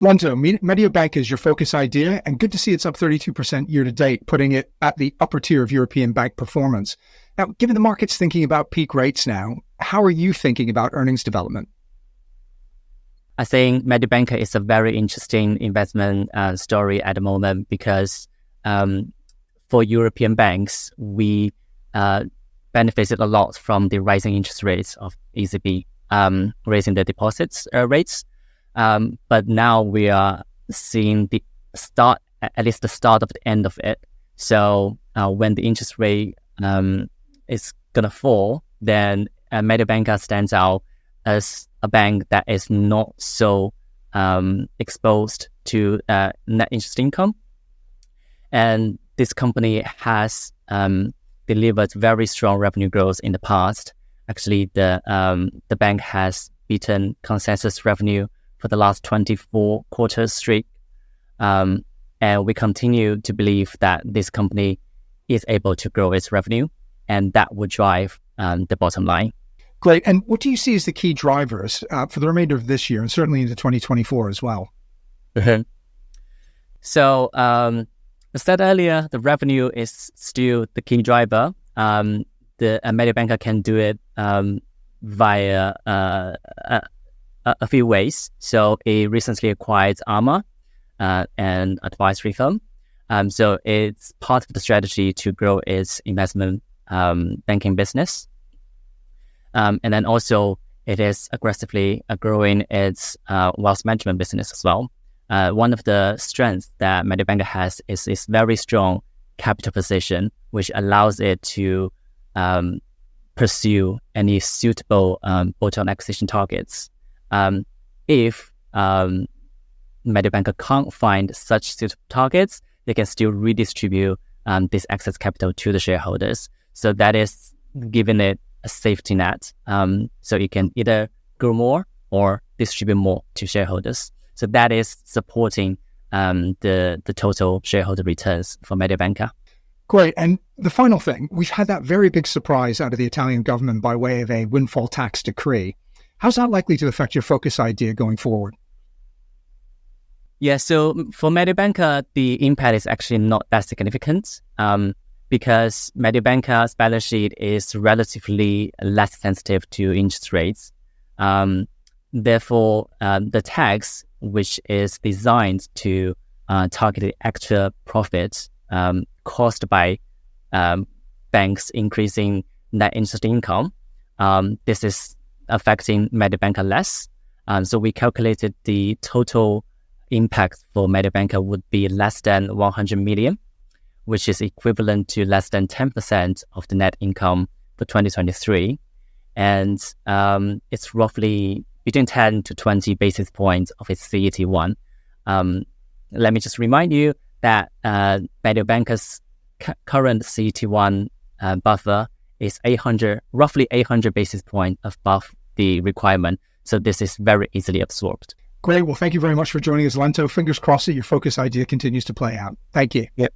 Lento, Mediobanca is your focus idea, and good to see it's up 32% year to date, putting it at the upper tier of European bank performance. Now, given the market's thinking about peak rates now, how are you thinking about earnings development? I think Mediobanca is a very interesting investment story at the moment because for European banks, we benefited a lot from the rising interest rates of ECB raising the deposits rates. But now we are seeing the start, at least the start of the end of it. So when the interest rate is going to fall, then Mediobanca stands out as a bank that is not so exposed to net interest income. And this company has delivered very strong revenue growth in the past. Actually, the bank has beaten consensus revenue for the last 24 quarters straight. And we continue to believe that this company is able to grow its revenue, and that would drive the bottom line. Great. And what do you see as the key drivers for the remainder of this year and certainly into 2024 as well? Mm-hmm. So, as said earlier, the revenue is still the key driver. The Mediobanca can do it via a few ways. So it recently acquired Arma, an advisory firm. So it's part of the strategy to grow its investment banking business. And then also it is aggressively growing its wealth management business as well. One of the strengths that Mediobanca has is its very strong capital position, which allows it to pursue any suitable bolt-on acquisition targets. If Mediobanca can't find such suitable targets, they can still redistribute this excess capital to the shareholders. So that is giving it a safety net. So you can either grow more or distribute more to shareholders. So that is supporting the total shareholder returns for Mediobanca. Great. And the final thing, we've had that very big surprise out of the Italian government by way of a windfall tax decree. How's that likely to affect your focus idea going forward? Yeah, so for Mediobanca, the impact is actually not that significant because Mediobanca's balance sheet is relatively less sensitive to interest rates. Therefore, the tax, which is designed to target the extra profits caused by banks increasing net interest income, this is affecting Mediobanca less. So we calculated the total impact for Mediobanca would be less than 100 million, which is equivalent to less than 10% of the net income for 2023. And it's roughly between 10 to 20 basis points of its CET1. Let me just remind you that Mediobanca's current CET1 buffer is roughly 800 basis points above the requirement. So this is very easily absorbed. Great. Well, thank you very much for joining us, Lento. Fingers crossed that your focus idea continues to play out. Thank you. Yep.